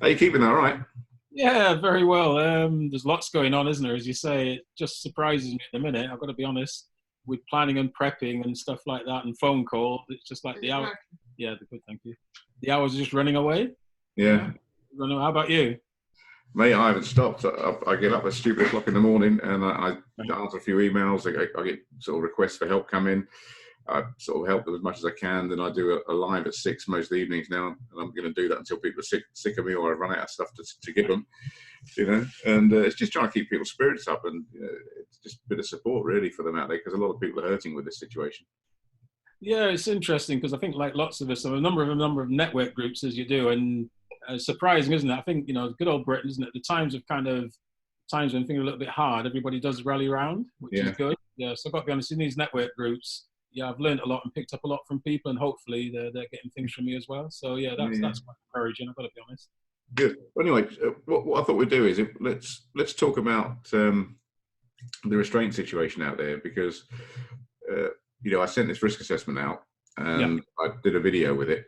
Are you keeping that all right? Yeah, very well. There's lots going on, isn't there? As you say, it just surprises me at the minute. I've got to be honest. With planning and prepping and stuff like that, and phone call, it's just like the hour. Yeah, good. Thank you. The hours are just running away. Yeah. How about you? Mate, I haven't stopped. I get up at stupid o'clock in the morning and I answer a few emails. I get sort of requests for help come in. I sort of help them as much as I can. Then I do a live at 6 most evenings now, and I'm going to do that until people are sick of me or I run out of stuff to give them, And it's just trying to keep people's spirits up, and it's just a bit of support really for them out there, because a lot of people are hurting with this situation. Yeah, it's interesting because I think, like lots of us, have a number of network groups as you do, and surprising, isn't it? I think good old Britain, isn't it? The times when things are a little bit hard, everybody does rally around, which is good. Yeah, so I've got to be honest, in these network groups, yeah, I've learned a lot and picked up a lot from people, and hopefully they're getting things from me as well. So yeah, that's quite encouraging. I've got to be honest. Good. Well, anyway, what I thought we'd do is let's talk about the restraint situation out there, because I sent this risk assessment out and I did a video with it.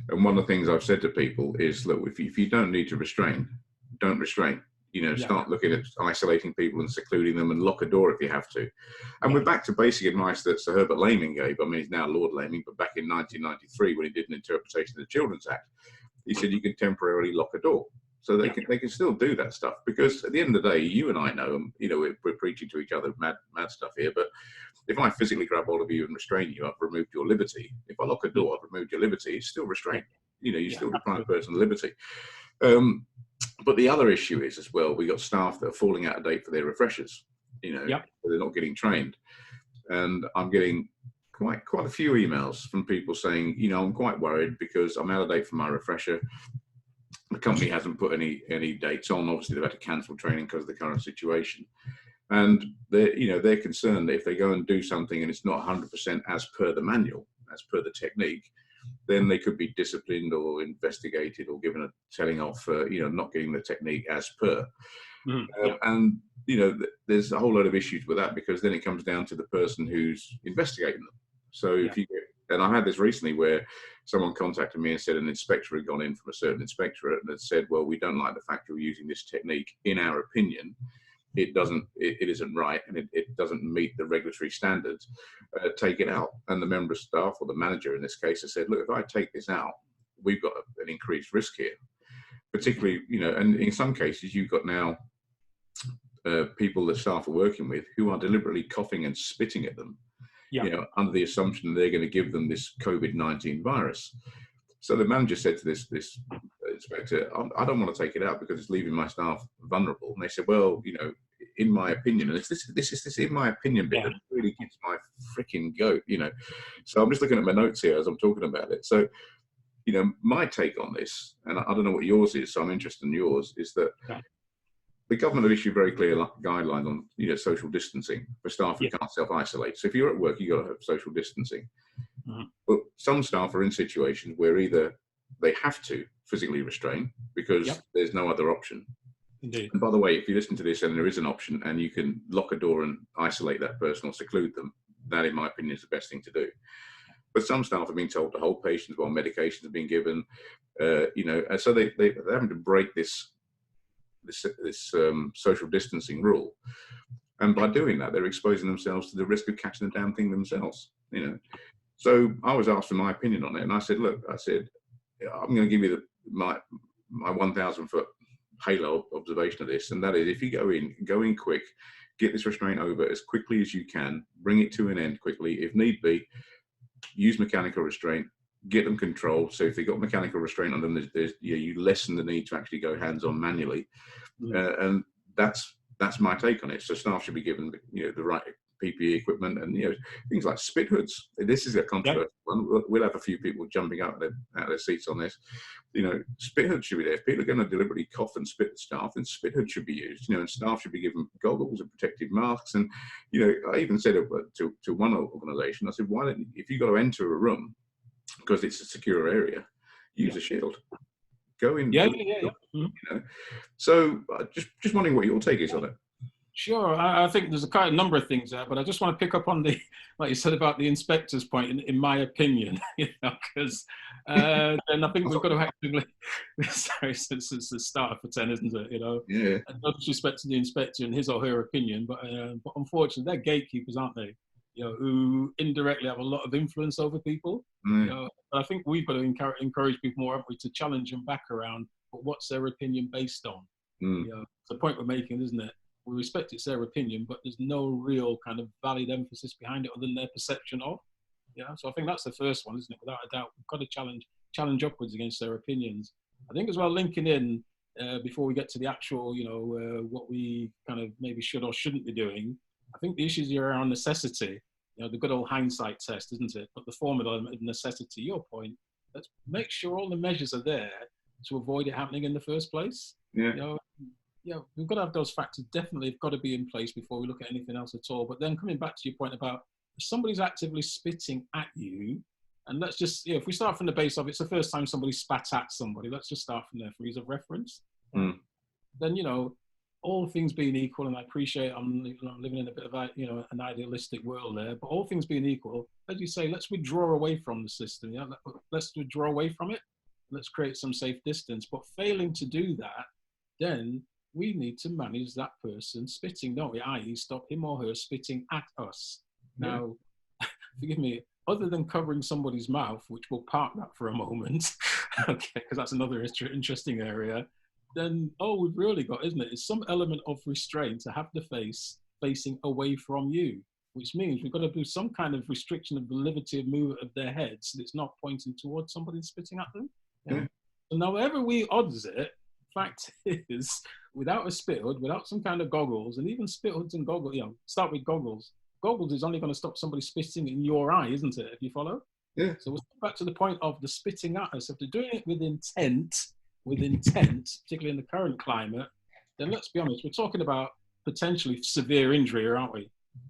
And one of the things I've said to people is, look, if you don't need to restrain, don't restrain. Start looking at isolating people and secluding them, and lock a door if you have to. And we're back to basic advice that Sir Herbert Laming gave. I mean, he's now Lord Laming, but back in 1993, when he did an interpretation of the Children's Act, he said you can temporarily lock a door. So they can still do that stuff, because at the end of the day, you and I know, we're preaching to each other mad stuff here, but if I physically grab hold of you and restrain you, I've removed your liberty. If I lock a door, I've removed your liberty. It's still restraint. You still deprive a person of liberty. But the other issue is as well, we got staff that are falling out of date for their refreshers. They're not getting trained, and I'm getting quite a few emails from people saying, I'm quite worried because I'm out of date for my refresher. The company hasn't put any dates on. Obviously, they've had to cancel training because of the current situation, and they're concerned that if they go and do something and it's not 100% as per the manual, as per the technique, then they could be disciplined or investigated or given a telling off for not getting the technique as per. And there's a whole load of issues with that, because then it comes down to the person who's investigating them. So if you and I had this recently where someone contacted me and said an inspector had gone in from a certain inspectorate and had said, well, we don't like the fact you're using this technique. In our opinion, it isn't right, and it doesn't meet the regulatory standards. Take it out. And the member of staff, or the manager in this case, has said, look, if I take this out, we've got an increased risk here. Particularly, and in some cases you've got now people that staff are working with who are deliberately coughing and spitting at them, under the assumption they're going to give them this COVID-19 virus. So the manager said to this inspector, I don't want to take it out because it's leaving my staff vulnerable. And they said, well, in my opinion, and this is in my opinion bit that really gets my freaking goat, So I'm just looking at my notes here as I'm talking about it. So, my take on this, and I don't know what yours is, so I'm interested in yours, is that the government have issued very clear guidelines on social distancing for staff who can't self-isolate. So if you're at work, you've got to have social distancing. But some staff are in situations where either they have to physically restrain because there's no other option. Indeed. And by the way, if you listen to this and there is an option and you can lock a door and isolate that person or seclude them, that, in my opinion, is the best thing to do. But some staff have been told to hold patients while medications are being given, and so they're having to break this social distancing rule. And by doing that, they're exposing themselves to the risk of catching the damn thing themselves, So I was asked for my opinion on it, and I said, look, I'm going to give you my 1,000-foot halo observation of this, and that is, if you go in quick, get this restraint over as quickly as you can, bring it to an end quickly. If need be, use mechanical restraint, get them controlled. So if they've got mechanical restraint on them, you lessen the need to actually go hands-on manually. And that's my take on it. So staff should be given the right PPE equipment, and things like spit hoods. This is a controversial one. We'll have a few people jumping out of their seats on this. Spit hoods should be there. If people are going to deliberately cough and spit at staff, then spit hoods should be used. And staff should be given goggles and protective masks. And I even said to one organisation, I said, why don't, if you've got to enter a room because it's a secure area, use a shield. Go in. So just wondering what your take is on it. Sure, I think there's a kind of number of things there, but I just want to pick up on the, like you said about the inspector's point, in my opinion, because then I think we've got to actively, sorry, since it's the start for 10, isn't it, Yeah. and no disrespect to the inspector and his or her opinion, but unfortunately, they're gatekeepers, aren't they, who indirectly have a lot of influence over people, Mm. but I think we've got to encourage people more, haven't we, to challenge them back around, but what's their opinion based on? Mm. It's the point we're making, isn't it? We respect it's their opinion, but there's no real kind of valid emphasis behind it other than their perception of. So I think that's the first one, isn't it? Without a doubt, we've got to challenge upwards against their opinions. I think as well, linking in before we get to the actual, what we kind of maybe should or shouldn't be doing. I think the issues are around necessity. The good old hindsight test, isn't it? But the formal element of necessity. Your point. Let's make sure all the measures are there to avoid it happening in the first place. Yeah. We've got to have those factors definitely have got to be in place before we look at anything else at all. But then coming back to your point about if somebody's actively spitting at you, and let's just, if we start from the base of it's the first time somebody spat at somebody, let's just start from there for ease of reference. Mm. Then, all things being equal, and I appreciate I'm living in a bit of an idealistic world there, but all things being equal, as you say, let's withdraw away from the system. Let's withdraw away from it. Let's create some safe distance. But failing to do that, then we need to manage that person spitting, don't we? I.e., stop him or her spitting at us. Yeah. Now, forgive me, other than covering somebody's mouth, which we'll park that for a moment, okay, because that's another interesting area, then all we've really got, isn't it, is some element of restraint to have the face facing away from you, which means we've got to do some kind of restriction of the liberty of movement of their heads so that it's not pointing towards somebody and spitting at them. Yeah. So however we odds it, fact is, without a spit hood, without some kind of goggles, and even spit hoods and goggles, start with goggles. Goggles is only going to stop somebody spitting in your eye, isn't it? If you follow. Yeah. So we'll go back to the point of the spitting at us. If they're doing it with intent, particularly in the current climate, then let's be honest, we're talking about potentially severe injury, aren't we?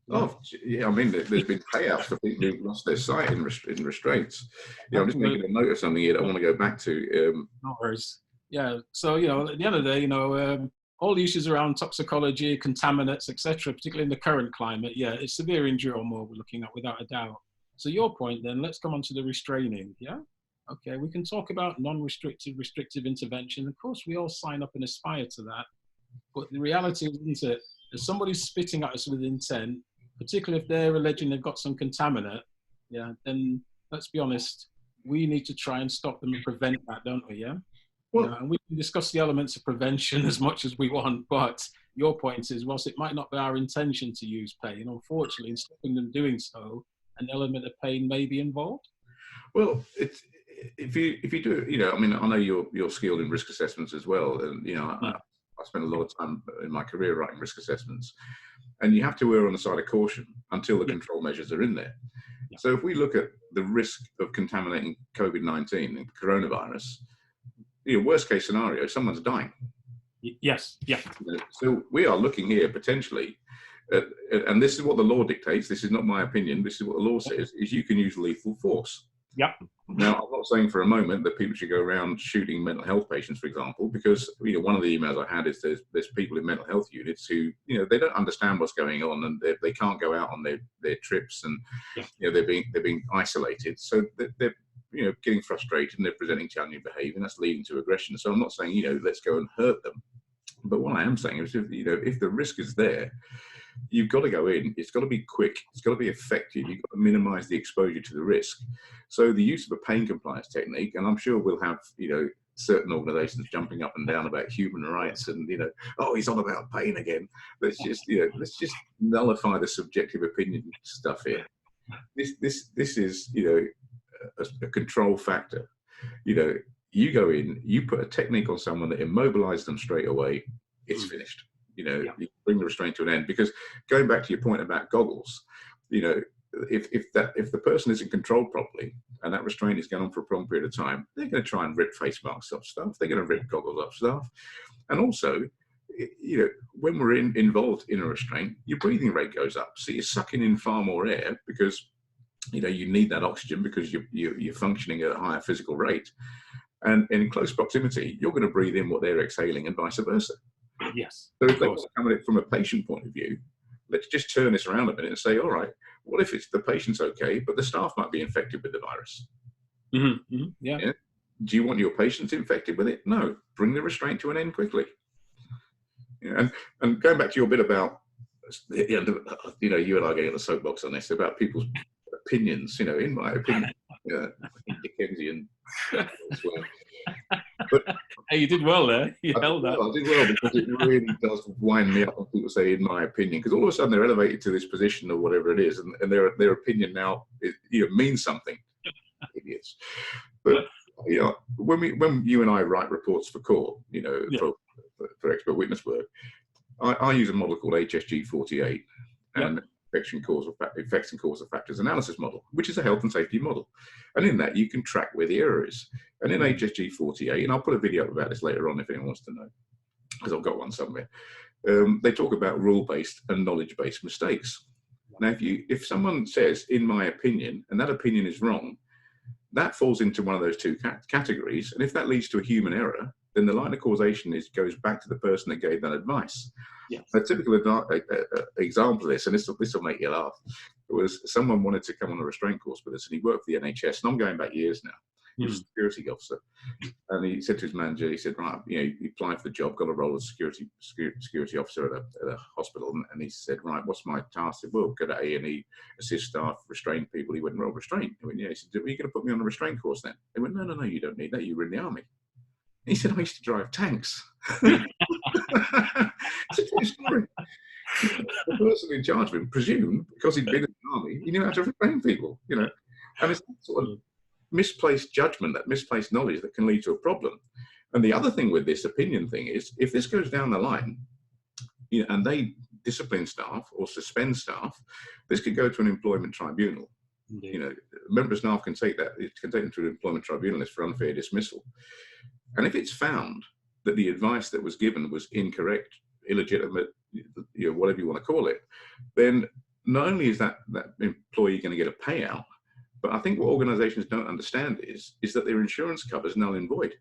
Oh, yeah. I mean, there's been payouts for people who've lost their sight in restraints. I'm just making a note of something here that I want to go back to. No worries. Yeah. So, at the end of the day, all the issues around toxicology, contaminants, etc., particularly in the current climate, it's severe injury or more we're looking at without a doubt. So your point then, let's come on to the restraining, yeah? Okay, we can talk about non-restrictive, restrictive intervention. Of course, we all sign up and aspire to that. But the reality is, isn't it, if somebody's spitting at us with intent, particularly if they're alleging they've got some contaminant, then let's be honest, we need to try and stop them and prevent that, don't we, yeah? Well, And we can discuss the elements of prevention as much as we want, but your point is, whilst it might not be our intention to use pain, unfortunately, in stopping them doing so, an element of pain may be involved. Well, if you do, I mean, I know you're skilled in risk assessments as well, and I spent a lot of time in my career writing risk assessments, and you have to err on the side of caution until the control measures are in there. Yeah. So if we look at the risk of contaminating COVID-19 and coronavirus, worst case scenario, someone's dying. Yes. Yeah. So we are looking here potentially, and this is what the law dictates. This is not my opinion. This is what the law says: is you can use lethal force. Yeah. Now, I'm not saying for a moment that people should go around shooting mental health patients, for example, because one of the emails I had is there's people in mental health units who they don't understand what's going on, and they can't go out on their trips, and they're being isolated, so they're getting frustrated and they're presenting challenging behaviour, and that's leading to aggression. So I'm not saying let's go and hurt them, but what I am saying is if the risk is there, you've got to go in. It's got to be quick. It's got to be effective. You've got to minimise the exposure to the risk. So the use of a pain compliance technique, and I'm sure we'll have certain organisations jumping up and down about human rights, and he's on about pain again. Let's just nullify the subjective opinion stuff here. This is a control factor. You go in, you put a technique on someone that immobilises them straight away. It's finished. You bring the restraint to an end. Because going back to your point about goggles, if the person isn't controlled properly and that restraint is going on for a prolonged period of time, they're going to try and rip face masks off stuff. They're going to rip goggles off stuff. And also, when we're involved in a restraint, your breathing rate goes up. So you're sucking in far more air because you need that oxygen because you're functioning at a higher physical rate. And in close proximity, you're going to breathe in what they're exhaling and vice versa. Yes, So of if they course. want to come at it from a patient point of view, let's just turn this around a minute and say, all right, what if it's the patient's okay, but the staff might be infected with the virus? Yeah. Yeah. Do you want your patients infected with it? No. Bring the restraint to an end quickly. Yeah. And going back to your bit about, you know, you and I getting on the soapbox on this about people's opinions. You know, in my opinion, Dickensian as well. But Hey, you did well there. You held that. I did well because it really does wind me up when people say, in my opinion, because all of a sudden they're elevated to this position or whatever it is, and their opinion now means something. Idiots. But you know, when you and I write reports for court, you know, for expert witness work, I use a model called HSG 48 and effects and causal factors analysis model, which is a health and safety model. And in that, you can track where the error is. And in HSG 48, and I'll put a video up about this later on if anyone wants to know, because I've got one somewhere. They talk about rule-based and knowledge-based mistakes. Now, if someone says, in my opinion, and that opinion is wrong, that falls into one of those two categories. And if that leads to a human error, then the line of causation goes back to the person that gave that advice. Yes. A typical example of this, and this will make you laugh, was someone wanted to come on a restraint course with us, and he worked for the NHS, and I'm going back years now. He was a security officer, and he said to his manager, he said, right, you know, you applied for the job, got a role as security officer at a hospital, and he said, right, what's my task? I said, well, go to A&E, assist staff, restrain people. He went, well, restraint. He went, yeah. He said, are you going to put me on a restraint course then? They went, no, you don't need that. You were in the army. He said, I used to drive tanks. It's a true story. The person in charge of him presumed, because he'd been in the army, he knew how to restrain people, you know. And it's that sort of misplaced judgment, that misplaced knowledge that can lead to a problem. And the other thing with this opinion thing is, if this goes down the line, you know, and they discipline staff or suspend staff, this could go to an employment tribunal. Indeed. You know, member of staff can take them to an employment tribunal for unfair dismissal. And if it's found that the advice that was given was incorrect, illegitimate, you know, whatever you want to call it, then not only is that employee going to get a payout, but I think what organizations don't understand is that their insurance covers null and void.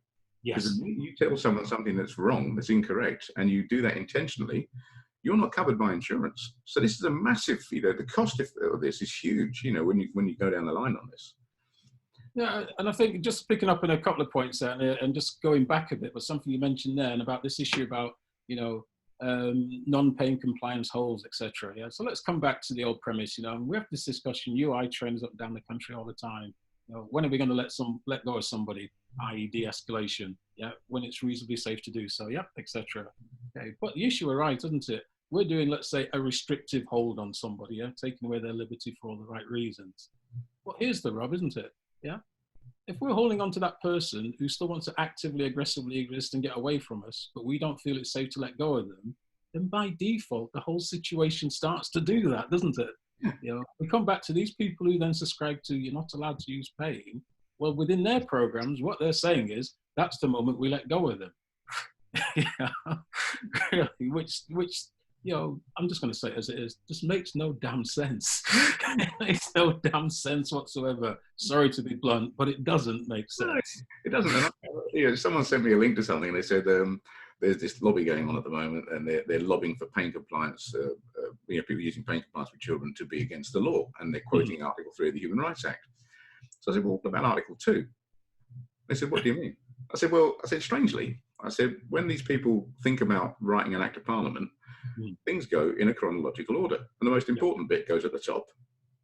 Yes. Because you tell someone something that's wrong, that's incorrect, and you do that intentionally, you're not covered by insurance. So this is a massive, you know, the cost of this is huge, you know, when you go down the line on this. Yeah, and I think just picking up on a couple of points there, and just going back a bit was something you mentioned there, and about this issue about, you know, non-paying compliance holes, etc. Yeah, so let's come back to the old premise. You know, we have this discussion, UI trends up and down the country all the time. You know, when are we going to let go of somebody, i.e., de-escalation? Yeah, when it's reasonably safe to do so. Yeah, etc. Okay, but the issue arises, isn't it? We're doing, let's say, a restrictive hold on somebody, yeah, taking away their liberty for all the right reasons. Well, here's the rub, isn't it? Yeah. If we're holding on to that person who still wants to actively, aggressively exist and get away from us, but we don't feel it's safe to let go of them, then by default, the whole situation starts to do that, doesn't it? You know, we come back to these people who then subscribe to you're not allowed to use pain. Well, within their programs, what they're saying is that's the moment we let go of them. Really, which you know, I'm just going to say it as it is, just makes no damn sense. It makes no damn sense whatsoever. Sorry to be blunt, but it doesn't make sense. No, it doesn't. You know, someone sent me a link to something, and they said there's this lobby going on at the moment, and they're lobbying for pain compliance, you know, people using pain compliance with children to be against the law, and they're quoting Article 3 of the Human Rights Act. So I said, well, what about Article 2? They said, what do you mean? I said, strangely, I said, when these people think about writing an act of parliament, things go in a chronological order. And the most important bit goes at the top,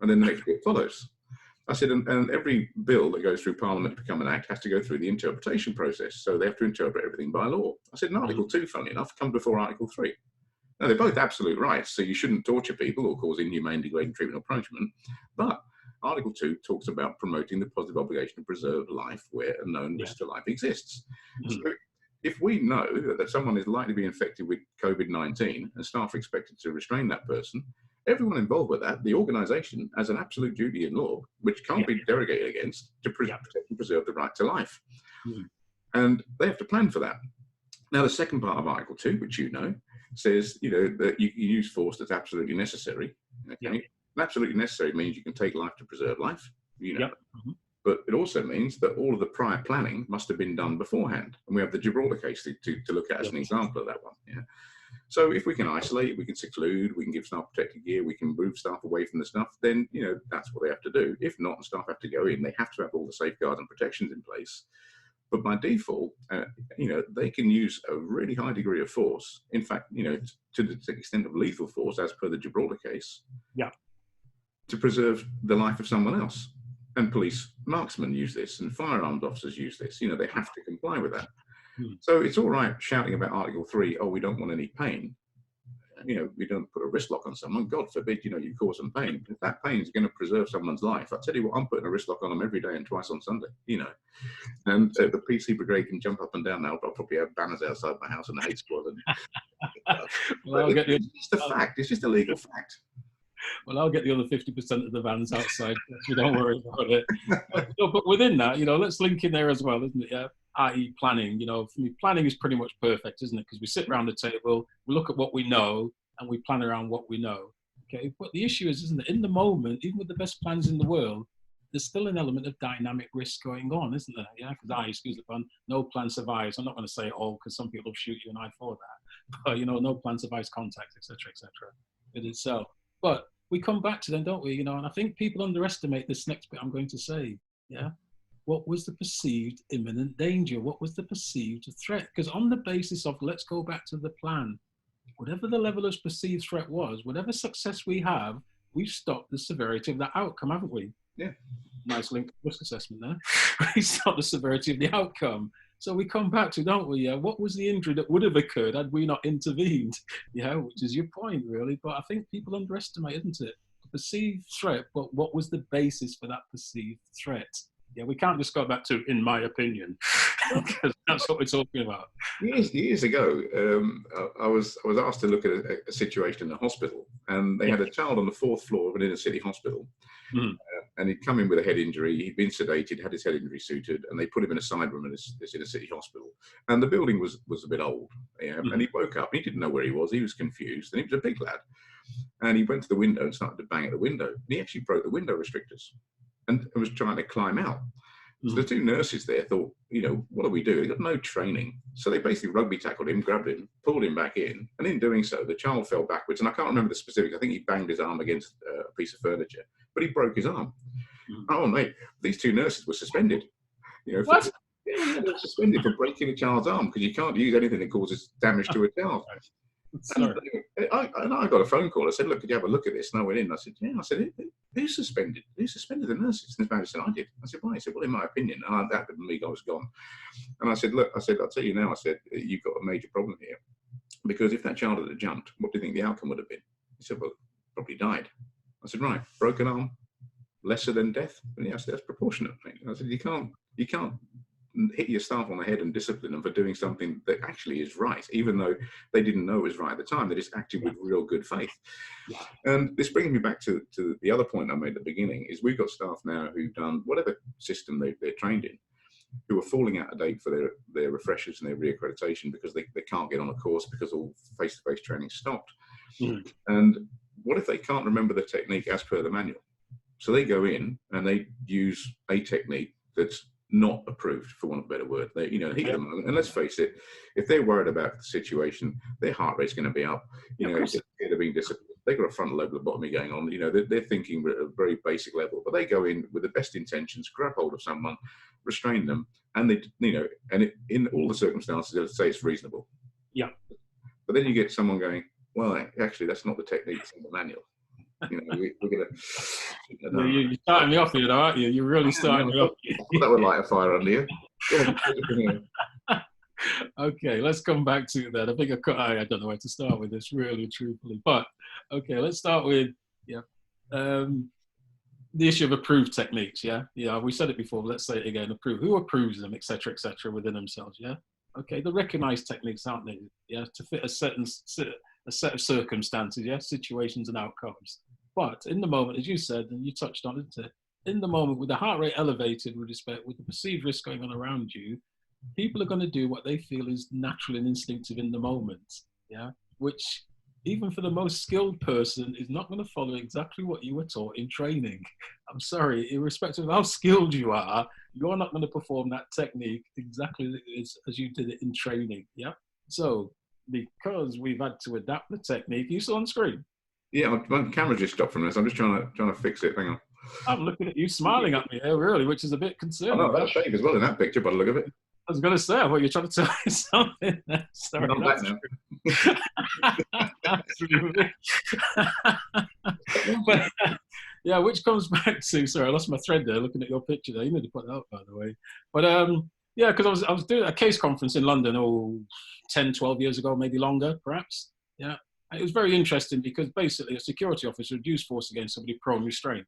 and then the next bit follows. I said, and every bill that goes through Parliament to become an act has to go through the interpretation process. So they have to interpret everything by law. I said, and Article 2, funnily enough, comes before Article 3. Now, they're both absolute rights, so you shouldn't torture people or cause inhumane, degrading treatment or punishment. But Article 2 talks about promoting the positive obligation to preserve life where a known risk to life exists. So if we know that someone is likely to be infected with COVID-19 and staff are expected to restrain that person, everyone involved with that, the organisation, has an absolute duty in law, which can't be derogated against, to protect and preserve the right to life. And they have to plan for that. Now, the second part of Article 2, which you know, says, you know, that you use force that's absolutely necessary. Okay? And absolutely necessary means you can take life to preserve life, you know. But it also means that all of the prior planning must have been done beforehand. And we have the Gibraltar case to look at as an example of that one. Yeah. So if we can isolate, we can seclude, we can give staff protected gear, we can move staff away from the stuff, then, that's what they have to do. If not, staff have to go in. They have to have all the safeguards and protections in place. But by default, they can use a really high degree of force. In fact, to the extent of lethal force, as per the Gibraltar case, to preserve the life of someone else. And police marksmen use this, and firearms officers use this. They have to comply with that. So it's all right shouting about Article 3, oh, we don't want any pain. We don't put a wrist lock on someone. God forbid, you cause them pain. If that pain is going to preserve someone's life, I tell you what, I'm putting a wrist lock on them every day and twice on Sunday, And the PC brigade can jump up and down now. I'll probably have banners outside my house and the hate squad. Well, it's just a fact. It's just a legal fact. Well, I'll get the other 50% of the vans outside, so don't worry about it. But within that, let's link in there as well, isn't it? Yeah, i.e. planning. For me, planning is pretty much perfect, isn't it? Because we sit around the table, we look at what we know, and we plan around what we know. Okay, but the issue is, isn't it? In the moment, even with the best plans in the world, there's still an element of dynamic risk going on, isn't there? Yeah, because excuse the pun, no plan survives. I'm not going to say it all because some people will shoot you and I for that. But no plan survives contact, etc., etc. in itself. But we come back to them, don't we? And I think people underestimate this next bit I'm going to say. Yeah. What was the perceived imminent danger? What was the perceived threat? Because on the basis of, let's go back to the plan, whatever the level of perceived threat was, whatever success we have, we've stopped the severity of that outcome, haven't we? Yeah. Nice link to risk assessment there. We stopped the severity of the outcome. So we come back to, don't we? What was the injury that would have occurred had we not intervened? Which is your point, really. But I think people underestimate, isn't it? The perceived threat, but what was the basis for that perceived threat? Yeah, we can't just go back to, in my opinion, because that's what we're talking about. Years ago, I was asked to look at a situation in a hospital, and they had a child on the 4th floor of an inner city hospital. And he'd come in with a head injury. He'd been sedated, had his head injury sutured, and they put him in a side room in this inner city hospital. And the building was a bit old. And he woke up. He didn't know where he was. He was confused, and he was a big lad. And he went to the window and started to bang at the window. And he actually broke the window restrictors and was trying to climb out. So the two nurses there thought, what do we do? They got no training. So they basically rugby tackled him, grabbed him, pulled him back in. And in doing so, the child fell backwards. And I can't remember the specifics. I think he banged his arm against a piece of furniture, but he broke his arm. Oh, mate, these two nurses were suspended. What? They were suspended for breaking a child's arm because you can't use anything that causes damage to a child. And I got a phone call. I said, look, could you have a look at this? And I went in. I said, yeah. I said, who's suspended? Who suspended the nurses? And the manager said, I did. I said, why? He said, well, in my opinion. And that didn't mean I was gone. And I said, look, I'll tell you now. I said, you've got a major problem here. Because if that child had jumped, what do you think the outcome would have been? He said, well, probably died. I said, right, broken arm, lesser than death? And he said, that's proportionate. I said, you can't hit your staff on the head and discipline them for doing something that actually is right, even though they didn't know it was right at the time. They just acted with real good faith. And this brings me back to the other point I made at the beginning, is we've got staff now who've done whatever system they're trained in, who are falling out of date for their refreshers and their reaccreditation because they can't get on a course because all face-to-face training stopped. And what if they can't remember the technique as per the manual? So they go in and they use a technique that's not approved, for want of a better word. They, heat at the moment. And let's face it, if they're worried about the situation, their heart rate's going to be up. They're being disciplined. They've got a frontal lobotomy going on. They're thinking at a very basic level, but they go in with the best intentions, grab hold of someone, restrain them, and in all the circumstances, they'll say it's reasonable. Yeah. But then you get someone going, well, actually, that's not the technique, it's in the manual. We're gonna. You're starting me off here, aren't you? You're really starting me off. That would light a fire under you. Okay, let's come back to that. I think I don't know where to start with this, really, truthfully. But okay, let's start with the issue of approved techniques. Yeah, we said it before. But let's say it again. Who approves them, etc., within themselves. Yeah. Okay, the recognised techniques, aren't they? Yeah, to fit a set of circumstances, situations and outcomes. But in the moment, as you said, and you touched on it, in the moment, with the heart rate elevated, with the perceived risk going on around you, people are going to do what they feel is natural and instinctive in the moment. Yeah, which even for the most skilled person is not going to follow exactly what you were taught in training. I'm sorry, irrespective of how skilled you are, you're not going to perform that technique exactly as you did it in training. Yeah. So because we've had to adapt the technique. You still on screen? Yeah, my camera just stopped from this. I'm just trying to fix it. Hang on. I'm looking at you smiling at me here, really, which is a bit I concerning. know, that's shave as well in that picture, by the look of it. I was going to say, I thought you were trying to tell me something. Sorry, I'm back now. that's really... But, yeah, which comes back to, sorry, I lost my thread there looking at your picture there. You need to put that up, by the way. But yeah, because I was doing a case conference in London, 10, 12 years ago, maybe longer, perhaps. Yeah. It was very interesting because basically a security officer had used force against somebody prone restraint,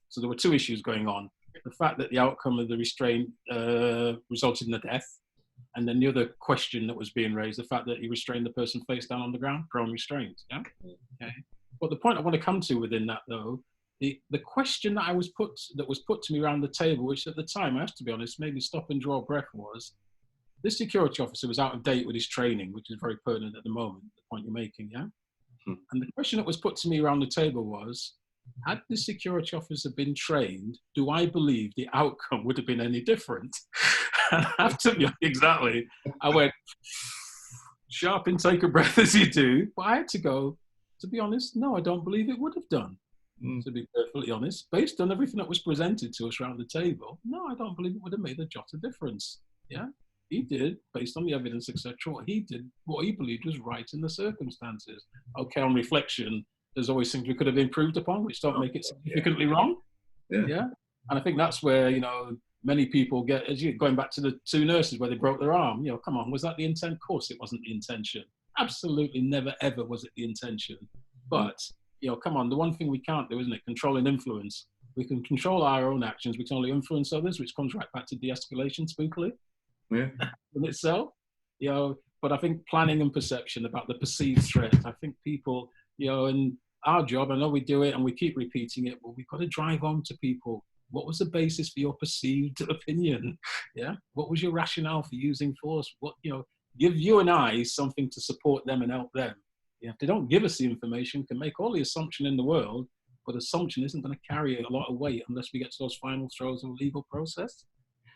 So there were two issues going on. The fact that the outcome of the restraint resulted in a death. And then the other question that was being raised, the fact that he restrained the person face down on the ground, prone restraint. Yeah. Okay. But the point I want to come to within that, though, the question that was put to me around the table, which at the time, I have to be honest, made me stop and draw a breath, was this security officer was out of date with his training, which is very pertinent at the moment, the point you're making, yeah? And the question that was put to me around the table was, had the security officer been trained, do I believe the outcome would have been any different? And after me, exactly, I went, sharp intake of breath as you do, but I had to go, to be honest, no, I don't believe it would have done. To be perfectly honest, based on everything that was presented to us around the table, no, I don't believe it would have made a jot of difference. Yeah, he did, based on the evidence, etc. What he believed was right in the circumstances. Okay, on reflection, there's always things we could have improved upon, which don't make it significantly wrong. Yeah, and I think that's where many people get, going back to the two nurses where they broke their arm. Come on, was that the intent? Of course, it wasn't the intention. Absolutely, never ever was it the intention. But come on, the one thing we can't do, isn't it? Control and influence. We can control our own actions. We can only influence others, which comes right back to de-escalation, spookily. Yeah. In itself, but I think planning and perception about the perceived threat. I think people, and our job, I know we do it and we keep repeating it, but we've got to drive home to people. What was the basis for your perceived opinion? Yeah. What was your rationale for using force? What, give you and I something to support them and help them. If they don't give us the information, can make all the assumption in the world, but assumption isn't going to carry a lot of weight unless we get to those final throes of a legal process.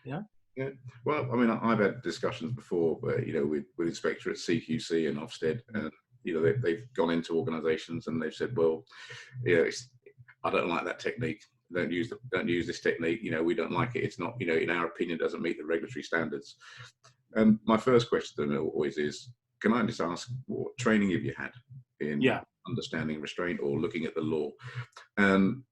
Yeah. Yeah. Well, I mean, I've had discussions before where, with inspector at CQC and Ofsted, and, they've gone into organisations and they've said, well, I don't like that technique. Don't use this technique. We don't like it. It's not, in our opinion, doesn't meet the regulatory standards. And my first question to them always is, can I just ask what training have you had in understanding restraint or looking at the law? And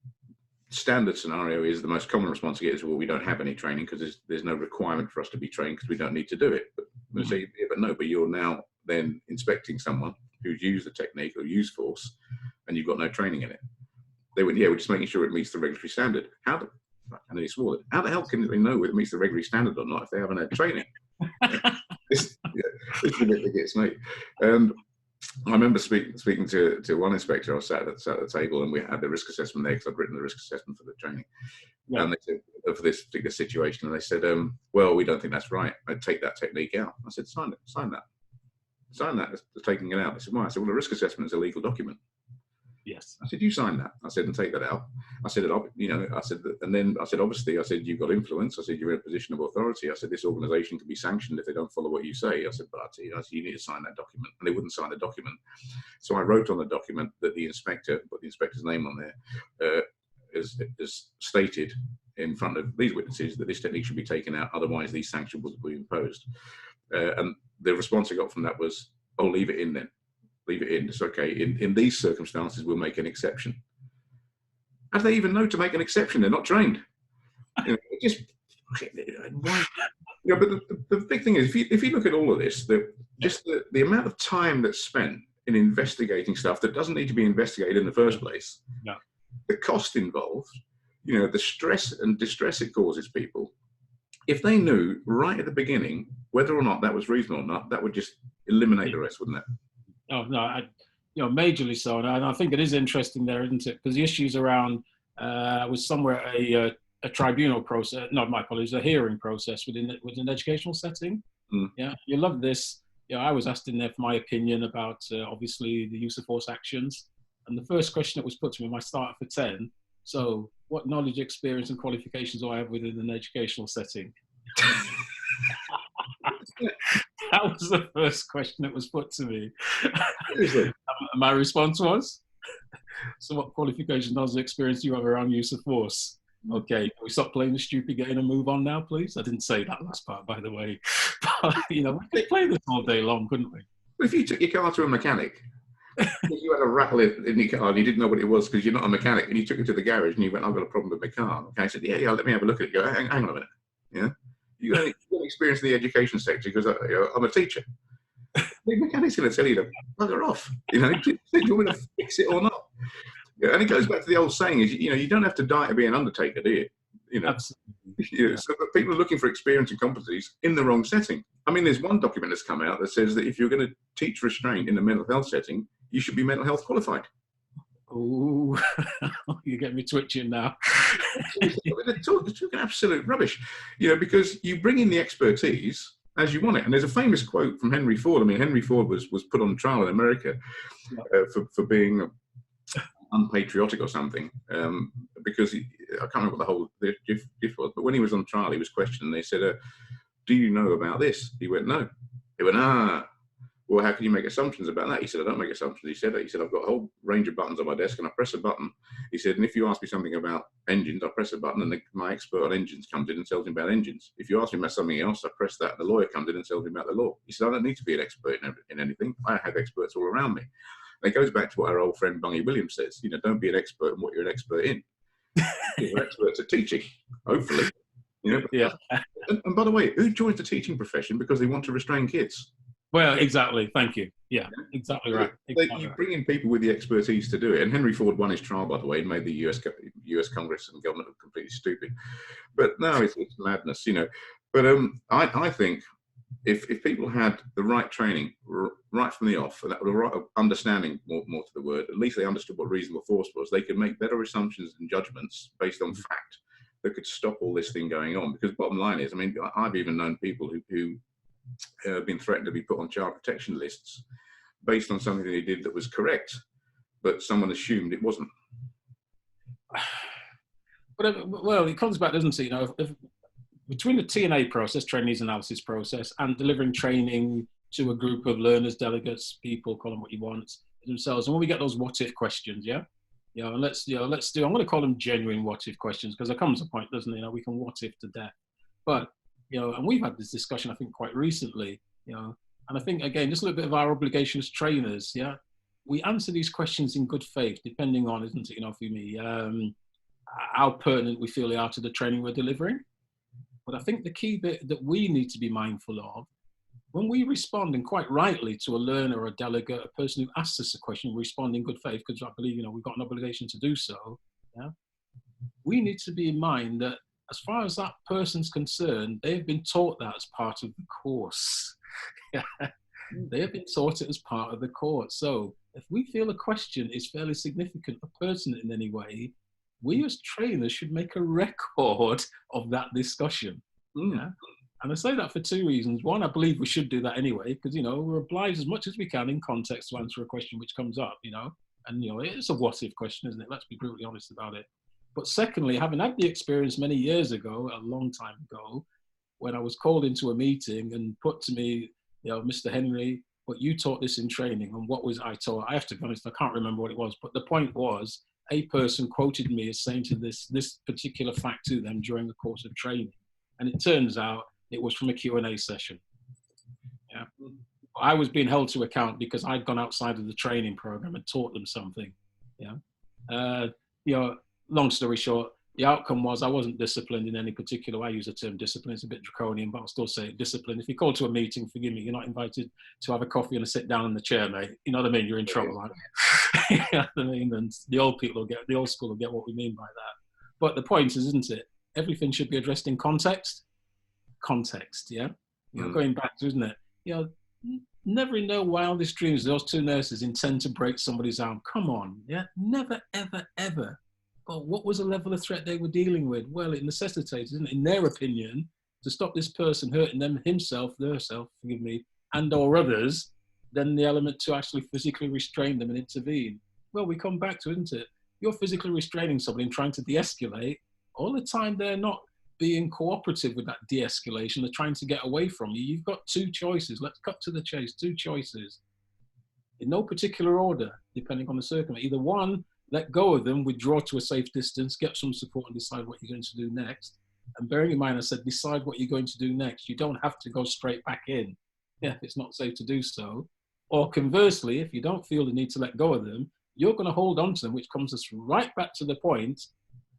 standard scenario is the most common response I get is, well, we don't have any training because there's no requirement for us to be trained because we don't need to do it. But they say, but you're now then inspecting someone who's used the technique or used force and you've got no training in it. They went, we're just making sure it meets the regulatory standard. How the hell can they know whether it meets the regulatory standard or not if they haven't had training? This is the bit that gets me. And I remember speaking to one inspector. I was sat at the table and we had the risk assessment there because I'd written the risk assessment for the training. Yeah. And they said, for this particular situation, and they said, well, we don't think that's right. I'd take that technique out. I said, sign that. They're taking it out. They said, why? I said, well, the risk assessment is a legal document. Yes. I said, you sign that. I said, and take that out. I said, obviously, I said, you've got influence. I said, you're in a position of authority. I said, this organisation can be sanctioned if they don't follow what you say. I said, but you need to sign that document. And they wouldn't sign the document. So I wrote on the document that the inspector, put the inspector's name on there, is stated in front of these witnesses that this technique should be taken out. Otherwise, these sanctions will be imposed. And the response I got from that was, oh, leave it in then. Leave it in. It's okay. In these circumstances, we'll make an exception. How do they even know to make an exception? They're not trained. But the big thing is, if you look at all of this, the amount of time that's spent in investigating stuff that doesn't need to be investigated in the first place, the cost involved, the stress and distress it causes people. If they knew right at the beginning whether or not that was reasonable or not, that would just eliminate the rest, wouldn't it? Oh no, majorly so, and I think it is interesting there, isn't it? Because the issues around was somewhere a tribunal process. No, my apologies, a hearing process within an educational setting. Yeah, you love this. I was asked in there for my opinion about obviously the use of force actions, and the first question that was put to me, I started for 10. So, what knowledge, experience, and qualifications do I have within an educational setting? That was the first question that was put to me. Seriously. My response was, so what qualification does the experience you have around use of force? Okay, can we stop playing the stupid game and move on now, please? I didn't say that last part, by the way. But, we could play this all day long, couldn't we? If you took your car to a mechanic, if you had a rattle in your car and you didn't know what it was because you're not a mechanic, and you took it to the garage and you went, I've got a problem with my car. Okay, I said, yeah, let me have a look at it. You go, hang on a minute. Yeah, you got experience in the education sector because I'm a teacher. The mechanic's going to tell you to bugger off. Do you want me to fix it or not? Yeah, and it goes back to the old saying: is you don't have to die to be an undertaker, do you? Absolutely. So people are looking for experience and competencies in the wrong setting. I mean, there's one document that's come out that says that if you're going to teach restraint in a mental health setting, you should be mental health qualified. Oh, you get me twitching now. They're talking absolute rubbish, because you bring in the expertise as you want it. And there's a famous quote from Henry Ford. I mean, Henry Ford was put on trial in America for being unpatriotic or something, because I can't remember what the whole gif was, but when he was on trial, he was questioned, and they said, do you know about this? He went, no. He went, well, how can you make assumptions about that? He said, I don't make assumptions. He said, I've got a whole range of buttons on my desk and I press a button. He said, and if you ask me something about engines, I press a button and my expert on engines comes in and tells me about engines. If you ask me about something else, I press that and the lawyer comes in and tells me about the law. He said, I don't need to be an expert in anything. I have experts all around me. And it goes back to what our old friend Bungy Williams says, don't be an expert in what you're an expert in. You're experts at teaching, hopefully. Yeah. And by the way, who joins the teaching profession because they want to restrain kids? Well, exactly. Thank you. Yeah, exactly right. Exactly you bring in people with the expertise to do it. And Henry Ford won his trial, by the way, and made the US Congress and government look completely stupid. But no, it's madness, But I think if people had the right training right from the off, and that the right understanding more to the word, at least they understood what reasonable force was, they could make better assumptions and judgments based on fact that could stop all this thing going on. Because bottom line is, I mean, I've even known people who have been threatened to be put on child protection lists based on something they did that was correct, but someone assumed it wasn't. But well, it comes back, doesn't it? If between the T&A process, training needs analysis process, and delivering training to a group of learners, delegates, people, call them what you want, themselves, and when we get those what-if questions, and let's do. I'm going to call them genuine what-if questions because there comes a point, doesn't it? We can what-if to death, but and we've had this discussion, I think, quite recently, and I think, again, just a little bit of our obligation as trainers, we answer these questions in good faith, depending on, isn't it, for me, how pertinent we feel they are to the training we're delivering. But I think the key bit that we need to be mindful of, when we respond, and quite rightly, to a learner or a delegate, a person who asks us a question, we respond in good faith, because I believe, we've got an obligation to do so, we need to be in mind that as far as that person's concerned, they've been taught that as part of the course. They have been taught it as part of the course. So if we feel a question is fairly significant or pertinent in any way, we as trainers should make a record of that discussion. And I say that for two reasons. One, I believe we should do that anyway, because, we're obliged as much as we can in context to answer a question which comes up, and, it's a what-if question, isn't it? Let's be brutally honest about it. But secondly, having had the experience many years ago, a long time ago, when I was called into a meeting and put to me, Mr. Henry, but you taught this in training, and what was I taught? I have to be honest, I can't remember what it was, but the point was, a person quoted me as saying to this particular fact to them during the course of training. And it turns out it was from a Q&A session. I was being held to account because I'd gone outside of the training program and taught them something. Long story short, the outcome was I wasn't disciplined in any particular way. I use the term discipline, it's a bit draconian, but I'll still say discipline. If you call to a meeting, forgive me, you're not invited to have a coffee and a sit down in the chair, mate. You know what I mean? You're in trouble, aren't you? You know what I mean? And the old school will get what we mean by that. But the point is, isn't it? Everything should be addressed in context. Going back to, isn't it? Never in no wildest dreams those two nurses intend to break somebody's arm. Come on, never, ever, ever. But what was the level of threat they were dealing with? Well, it necessitated, isn't it, in their opinion, to stop this person hurting them, theirself, forgive me, and or others, then the element to actually physically restrain them and intervene. Well, we come back to, isn't it? You're physically restraining somebody and trying to de-escalate. All the time they're not being cooperative with that de-escalation. They're trying to get away from you. You've got two choices. Let's cut to the chase. Two choices in no particular order, depending on the circumstance. Either one, let go of them, withdraw to a safe distance, get some support and decide what you're going to do next. And bearing in mind, I said, decide what you're going to do next. You don't have to go straight back in if it's not safe to do so. Or conversely, if you don't feel the need to let go of them, you're going to hold on to them, which comes us right back to the point,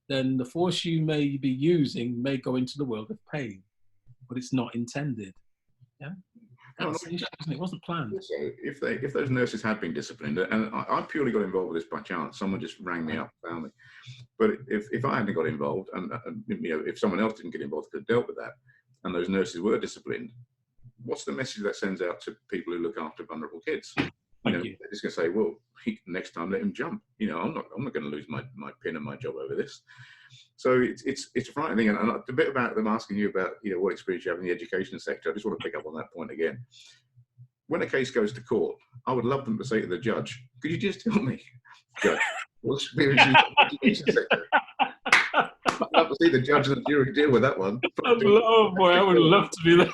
then the force you may be using may go into the world of pain, but it's not intended. Yeah? That's the issue, isn't it? It wasn't planned. Also, if those nurses had been disciplined, and I purely got involved with this by chance, someone just rang me up, found me. But if I hadn't got involved, and if someone else didn't get involved, could have dealt with that, and those nurses were disciplined, what's the message that sends out to people who look after vulnerable kids? They're just going to say, well, next time let him jump. I'm not going to lose my pin and my job over this. So it's frightening. And a bit about them asking you about what experience you have in the education sector. I just want to pick up on that point again. When a case goes to court, I would love them to say to the judge, "Could you just tell me, Judge, what experience you have in the education sector?" I'd love to see the judge and the jury deal with that one. Oh boy, I would love to be there.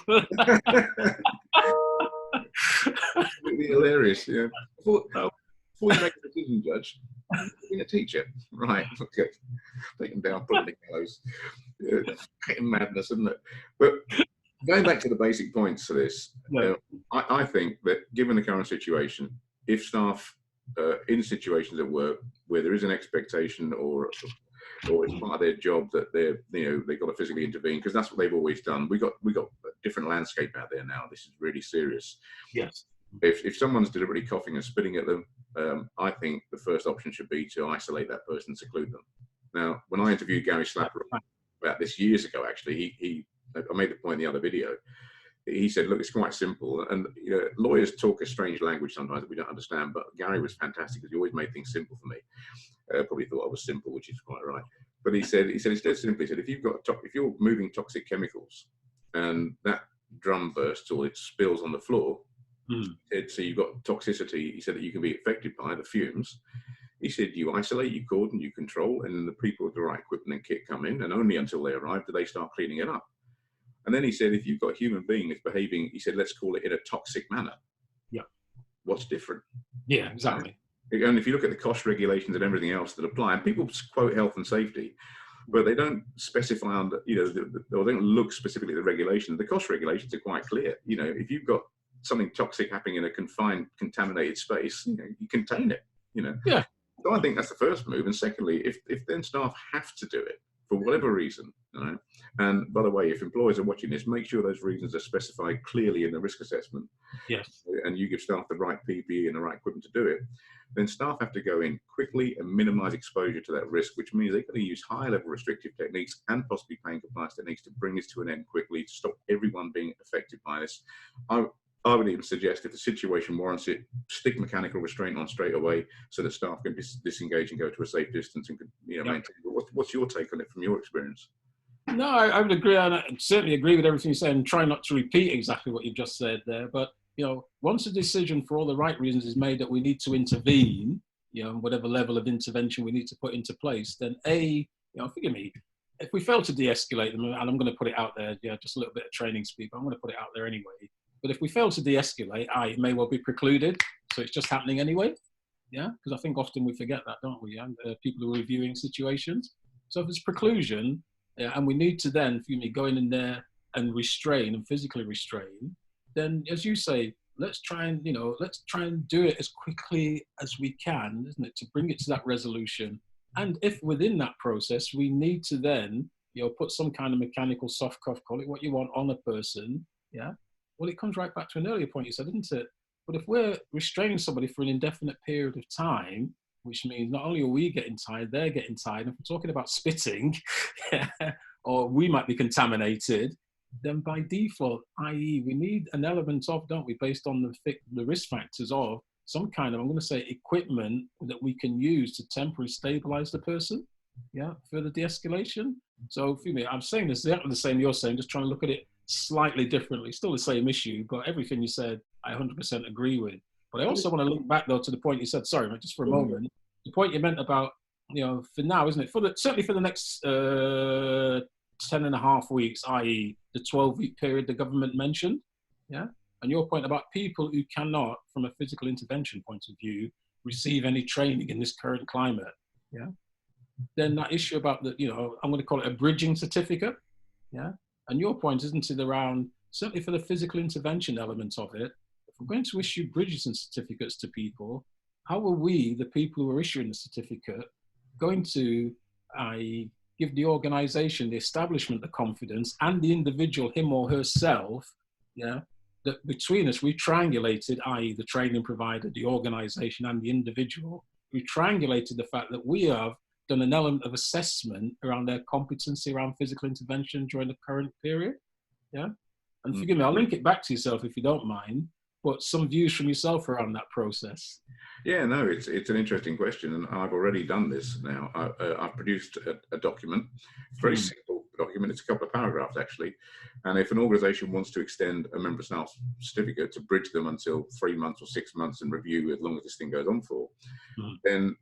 It'd be hilarious, yeah. Before you make a decision, Judge, being a teacher, right? Okay, take them down, put them in the gallows. Madness, isn't it? But going back to the basic points of this, I think that given the current situation, if staff in situations at work where there is an expectation or it's part of their job that they've got to physically intervene, because that's what they've always done. We got a different landscape out there now. This is really serious. Yes. If someone's deliberately coughing and spitting at them, I think the first option should be to isolate that person, seclude them. Now, when I interviewed Gary Slapper about this years ago, actually, I made the point in the other video. He said, look, it's quite simple. And lawyers talk a strange language sometimes that we don't understand, but Gary was fantastic because he always made things simple for me. Probably thought I was simple, which is quite right. But he said it's dead simple. He said, if you're moving toxic chemicals and that drum bursts or it spills on the floor, so you've got toxicity, he said, that you can be affected by the fumes. He said, you isolate, you cordon, you control, and the people with the right equipment and kit come in, and only until they arrive do they start cleaning it up. And then he said, if you've got a human being that's behaving, he said, let's call it in a toxic manner. Yeah. What's different? Yeah, exactly. And if you look at the cost regulations and everything else that apply, and people quote health and safety, but they don't specify on or they don't look specifically at the regulations. The cost regulations are quite clear. If you've got something toxic happening in a confined, contaminated space, you contain it. Yeah. So I think that's the first move. And secondly, if then staff have to do it for whatever reason, and by the way, if employers are watching this, make sure those reasons are specified clearly in the risk assessment. Yes. And you give staff the right PPE and the right equipment to do it. Then staff have to go in quickly and minimize exposure to that risk, which means they've got to use high level restrictive techniques and possibly pain compliance techniques to bring this to an end quickly, to stop everyone being affected by this. I would even suggest, if the situation warrants it, stick mechanical restraint on straight away so that staff can disengage and go to a safe distance and maintain. What's your take on it from your experience? No, I would agree. And I certainly agree with everything you said, and try not to repeat exactly what you've just said there. But, once a decision for all the right reasons is made that we need to intervene, whatever level of intervention we need to put into place, then forgive me, if we fail to de-escalate them, and I'm going to put it out there, just a little bit of training speak, but I'm going to put it out there anyway. But if we fail to de-escalate, it may well be precluded. So it's just happening anyway. Yeah, because I think often we forget that, don't we? And people who are reviewing situations. So if it's preclusion, and we need to then, go in there and restrain and physically restrain, then as you say, let's try and do it as quickly as we can, isn't it, to bring it to that resolution. And if within that process we need to then, put some kind of mechanical soft cuff, call it what you want, on a person, well, it comes right back to an earlier point you said, isn't it? But if we're restraining somebody for an indefinite period of time, which means not only are we getting tired, they're getting tired. If we're talking about spitting, or we might be contaminated, then by default, i.e. we need an element of, don't we, based on the risk factors of some kind of, I'm going to say, equipment that we can use to temporarily stabilize the person, for the de-escalation. So, I'm saying this exactly the same you're saying, just trying to look at it slightly differently, still the same issue, but everything you said, I 100% agree with. But I also want to link back though to the point you said, sorry, just for a moment, the point you meant about, for now, isn't it? Certainly for the next 10.5 weeks, i.e. the 12-week period the government mentioned, yeah? And your point about people who cannot, from a physical intervention point of view, receive any training in this current climate, yeah? Then that issue about the, I'm going to call it a bridging certificate, yeah? And your point, isn't it, around, certainly for the physical intervention element of it, if we're going to issue bridges and certificates to people, how are we, the people who are issuing the certificate, going to give the organization, the establishment, the confidence, and the individual, him or herself, yeah, that between us, we triangulated, i.e. the training provider, the organization, and the individual, we triangulated the fact that we have done an element of assessment around their competency around physical intervention during the current period, yeah? And forgive me, I'll link it back to yourself if you don't mind, but some views from yourself around that process. Yeah, no, it's an interesting question, and I've already done this now. I've produced a document, it's a very simple document, it's a couple of paragraphs actually, and if an organisation wants to extend a member staff certificate to bridge them until 3 months or 6 months and review as long as this thing goes on for, then,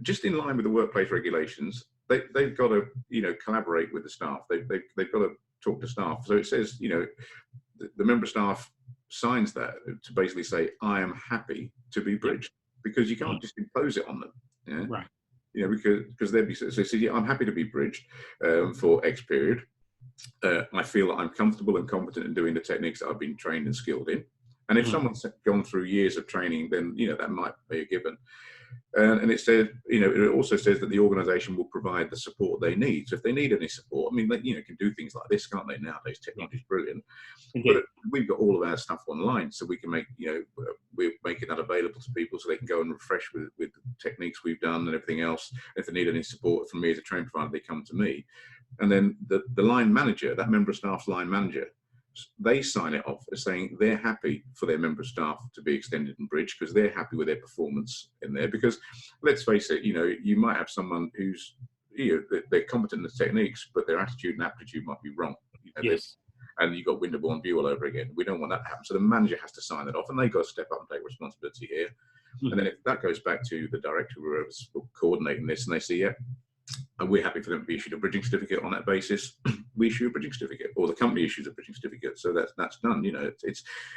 just in line with the workplace regulations, they've got to, collaborate with the staff. They've got to talk to staff. So it says, the member staff signs that to basically say, I am happy to be bridged, because you can't just impose it on them. Yeah? Right. Because they'd be, so they say, yeah, I'm happy to be bridged for X period. I feel that I'm comfortable and competent in doing the techniques that I've been trained and skilled in. And if someone's gone through years of training, then, that might be a given. And it says, it also says that the organisation will provide the support they need. So if they need any support, I mean, they, can do things like this, can't they? Nowadays, technology is brilliant. Indeed. But we've got all of our stuff online, so we can make, we're making that available to people so they can go and refresh with the techniques we've done and everything else. If they need any support from me as a training provider, they come to me. And then the line manager, that member of staff's line manager, they sign it off as saying they're happy for their member of staff to be extended and bridged because they're happy with their performance in there. Because let's face it, you might have someone who's, they're competent in the techniques, but their attitude and aptitude might be wrong. Yes. And you've got Winterbourne view all over again. We don't want that to happen. So the manager has to sign that off, and they've got to step up and take responsibility here. And then if that goes back to the director who was coordinating this, and they say, yeah, and we're happy for them to be issued a bridging certificate on that basis, we issue a bridging certificate, or the company issues a bridging certificate. So that's done.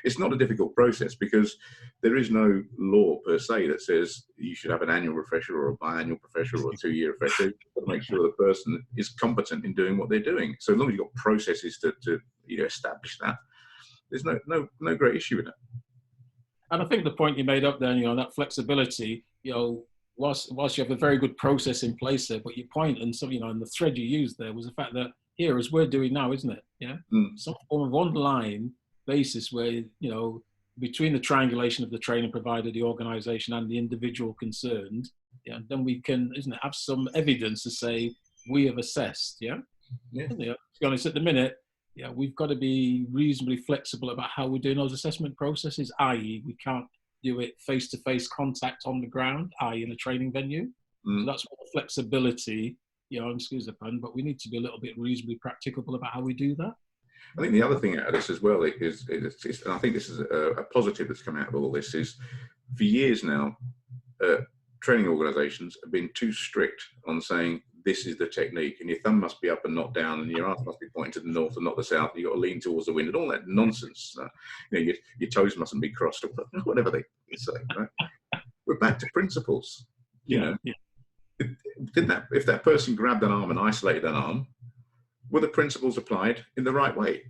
It's not a difficult process, because there is no law per se that says you should have an annual refresher or a biannual refresher or a 2-year refresher. You've got to make sure the person is competent in doing what they're doing. So as long as you've got processes to establish that, there's no great issue in it. And I think the point you made up there, that flexibility, whilst you have a very good process in place there, but your point and some, and the thread you used there was the fact that here, as we're doing now, isn't it? Yeah. Some form of online basis where, between the triangulation of the training provider, the organization, and the individual concerned, yeah, then we can, have some evidence to say we have assessed. Yeah. Yeah. To be honest, at the minute, yeah, we've got to be reasonably flexible about how we're doing those assessment processes, i.e. we can't do it face-to-face contact on the ground, i.e. in a training venue. So that's what the flexibility, excuse the pun, but we need to be a little bit reasonably practicable about how we do that. I think the other thing out of this as well is and I think this is a positive that's come out of all this, is for years now, training organisations have been too strict on saying this is the technique, and your thumb must be up and not down, and your arm must be pointing to the north and not the south, and you've got to lean towards the wind, and all that nonsense. Your toes mustn't be crossed, or whatever they say. Right? We're back to principles. If that person grabbed an arm and isolated an arm, were the principles applied in the right way?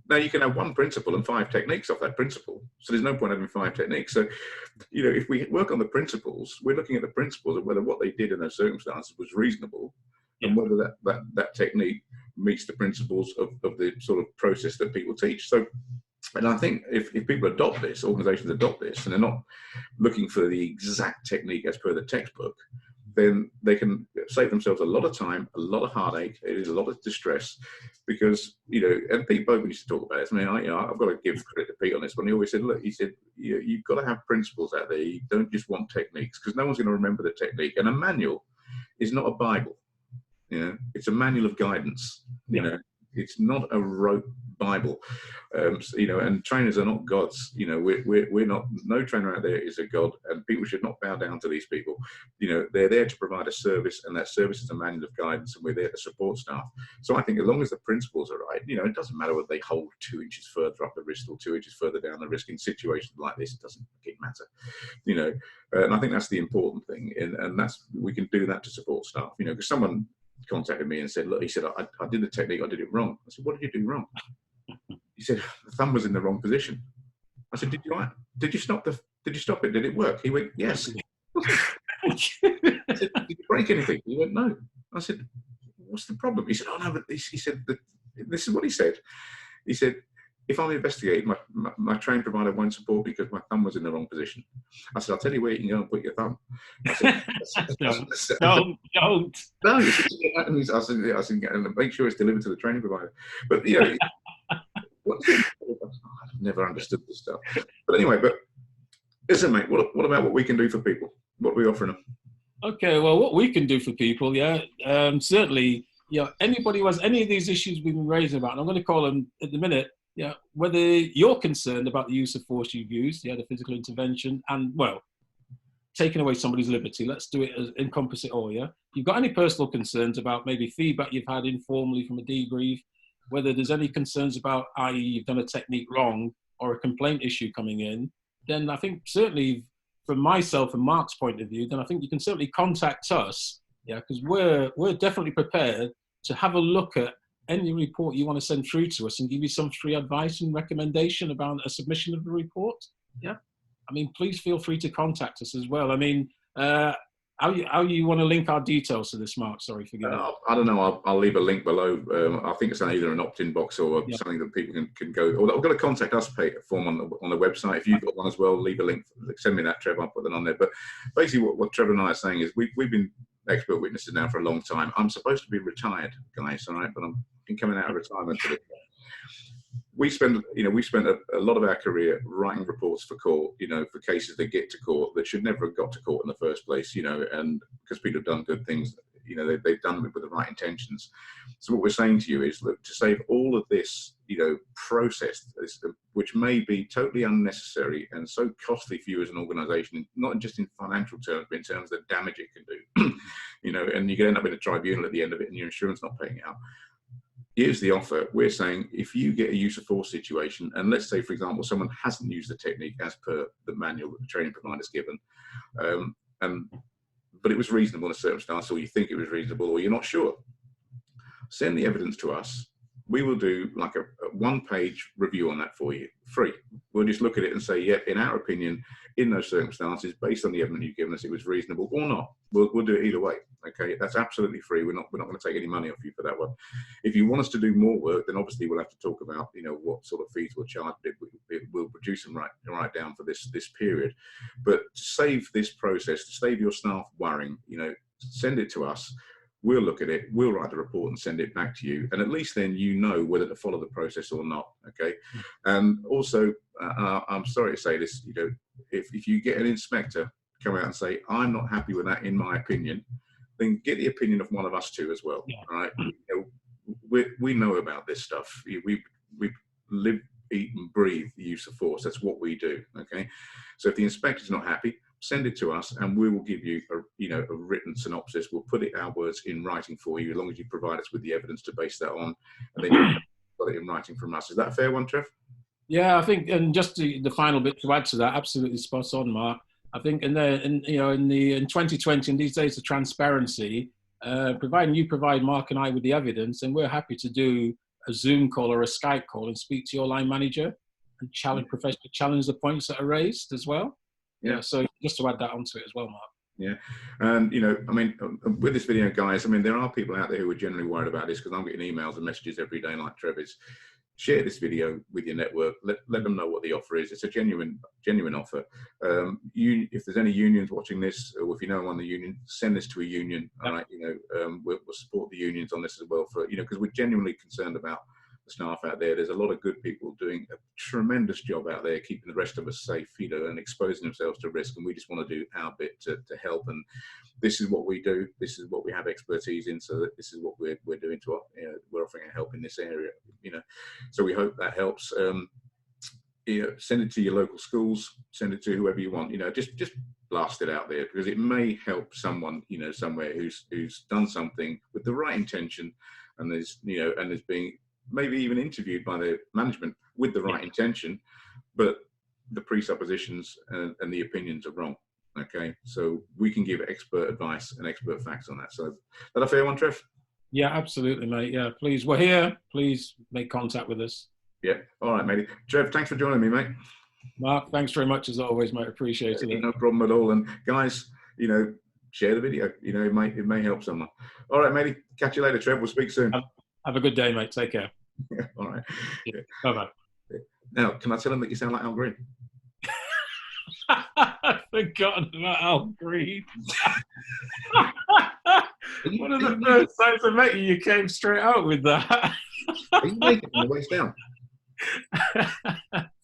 Now, you can have one principle and 5 techniques off that principle. So there's no point having 5 techniques. So, if we work on the principles, we're looking at the principles of whether what they did in those circumstances was reasonable, and whether that technique meets the principles of the sort of process that people teach. So, and I think if people adopt this, organizations adopt this, and they're not looking for the exact technique as per the textbook, then they can save themselves a lot of time, a lot of heartache, a lot of distress, because, and Pete Bogan used to talk about it. I mean, I've got to give credit to Pete on this one. He always said, look, he said, you've got to have principles out there. You don't just want techniques, because no one's going to remember the technique. And a manual is not a Bible. It's a manual of guidance. It's not a rote Bible, you know. And trainers are not gods. You know, we're not. No trainer out there is a god, and people should not bow down to these people. You know, they're there to provide a service, and that service is a manual of guidance, and we're there to support staff. So I think as long as the principles are right, you know, it doesn't matter whether they hold 2 inches further up the wrist or 2 inches further down the wrist. In situations like this, it doesn't matter. You know, and I think that's the important thing, and that's, we can do that to support staff. You know, because someone contacted me and said, look, he said, I did the technique, I did it wrong. I said, what did you do wrong? He said, the thumb was in the wrong position. I said, did you stop it? Did it work? He went, yes. I said, did you break anything? He went, no. I said, what's the problem? He said, oh no, but he said, this is what he said. He said, if I'm investigating, my training provider won't support because my thumb was in the wrong position. I said, I'll tell you where you can go and put your thumb. I said, don't. No, I said, make sure it's delivered to the training provider. But, you know, I've never understood this stuff. But anyway, listen, mate, what about what we can do for people? What are we offering them? Okay, well, what we can do for people, certainly, anybody who has any of these issues we've been raising about, and I'm going to call them at the minute, whether you're concerned about the use of force you've used, the physical intervention, and, well, taking away somebody's liberty, let's do it as encompass it all, If you've got any personal concerns about maybe feedback you've had informally from a debrief, whether there's any concerns about, i.e. you've done a technique wrong or a complaint issue coming in, then I think certainly from myself and Mark's point of view, then I think you can certainly contact us, because we're definitely prepared to have a look at any report you want to send through to us and give you some free advice and recommendation about a submission of the report. I mean, please feel free to contact us as well. I mean, how you want to link our details to this, Mark? Sorry, forgive me. I don't know. I'll leave a link below. I think it's either an opt-in box or something that people can go. Or I've got a contact us form on the website. If you've got one as well, leave a link. Send me that, Trevor. I'll put that on there. But basically, what Trevor and I are saying is we've been expert witnesses now for a long time. I'm supposed to be retired, guys, all right? But I'm coming out of retirement for this. We spend a lot of our career writing reports for court, for cases that get to court that should never have got to court in the first place, and because people have done good things, they've done it with the right intentions. So what we're saying to you is, look, to save all of this, process, which may be totally unnecessary and so costly for you as an organisation, not just in financial terms, but in terms of the damage it can do, and you can end up in a tribunal at the end of it and your insurance not paying out. Here's the offer. We're saying if you get a use of force situation, and let's say, for example, someone hasn't used the technique as per the manual that the training provider's given, but it was reasonable in a circumstance, or you think it was reasonable, or you're not sure, send the evidence to us. We will do like a one-page review on that for you, free. We'll just look at it and say, yeah, in our opinion, in those circumstances, based on the evidence you've given us, it was reasonable or not. We'll do it either way. Okay, that's absolutely free. We're not going to take any money off you for that one. If you want us to do more work, then obviously we'll have to talk about, what sort of fees we'll charge. We'll produce them right down for this period. But to save this process, to save your staff worrying, send it to us. We'll look at it, we'll write the report and send it back to you. And at least then you know whether to follow the process or not, okay? And also, I'm sorry to say this, if you get an inspector come out and say, I'm not happy with that in my opinion, then get the opinion of one of us too as well, all right? We know about this stuff. We live, eat and breathe the use of force. That's what we do, okay? So if the inspector's not happy, send it to us and we will give you a written synopsis. We'll put our words in writing for you as long as you provide us with the evidence to base that on, and then you've got it in writing from us. Is that a fair one, Trev? Yeah, I think, and just the final bit to add to that, absolutely spot on, Mark. I think in 2020, in these days of transparency, providing you provide Mark and I with the evidence, and we're happy to do a Zoom call or a Skype call and speak to your line manager and challenge the points that are raised as well. Yeah, so just to add that onto it as well, Mark. Yeah, and I mean, with this video, guys, I mean, there are people out there who are generally worried about this, because I'm getting emails and messages every day like Trevor's. Share this video with your network. Let them know what the offer is. It's a genuine offer. If there's any unions watching this, or if you know one of the union, send this to a union. All right, we'll support the unions on this as well, for because we're genuinely concerned about staff out there. There's a lot of good people doing a tremendous job out there, keeping the rest of us safe, and exposing themselves to risk. And we just want to do our bit to help. And this is what we do. This is what we have expertise in. So that this is what we're doing to, we're offering help in this area, So we hope that helps. Send it to your local schools, send it to whoever you want, just blast it out there, because it may help someone, somewhere who's done something with the right intention, and is being maybe even interviewed by the management with the right intention, but the presuppositions and the opinions are wrong. Okay, so we can give expert advice and expert facts on that. So, is that a fair one, Trev? Yeah, absolutely, mate. Yeah, please, we're here. Please make contact with us. Yeah. All right, matey. Trev, thanks for joining me, mate. Mark, thanks very much as always, mate. Appreciate it. No problem at all. And guys, share the video. It may help someone. All right, matey. Catch you later, Trev. We'll speak soon. Have a good day, mate. Take care. All right. Yeah. Bye-bye. Now, can I tell them that you sound like Al Green? I've forgotten about Al Green. One of the first times I met you, you came straight out with that. Are you naked from the waist down?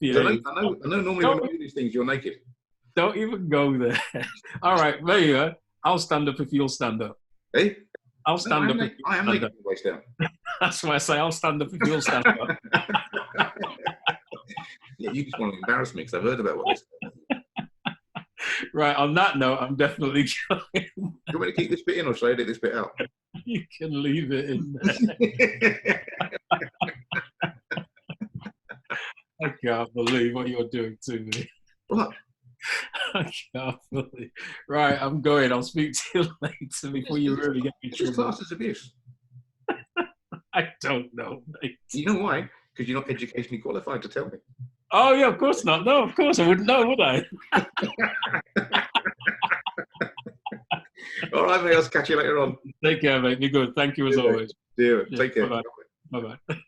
Yeah. I know normally when you do these things, you're naked. Don't even go there. All right, there you go. I'll stand up if you'll stand up. Hey? I'll stand up. I am naked from the waist down. That's why I say I'll stand up if you'll stand up. Yeah, you just want to embarrass me because I've heard about what this is. Right, on that note, I'm definitely going. Do you want me to keep this bit in, or should I edit this bit out? You can leave it in there. I can't believe what you're doing to me. What? I can't believe. Right, I'm going. I'll speak to you later before you really get me It's just trouble. class as abuse. I don't know, mate. You know why? Because you're not educationally qualified to tell me. Oh, yeah, of course not. No, of course I wouldn't know, would I? All right, mate. I'll catch you later on. Take care, mate. Be good. Thank you as always. See you. Take care. Bye-bye. Bye-bye.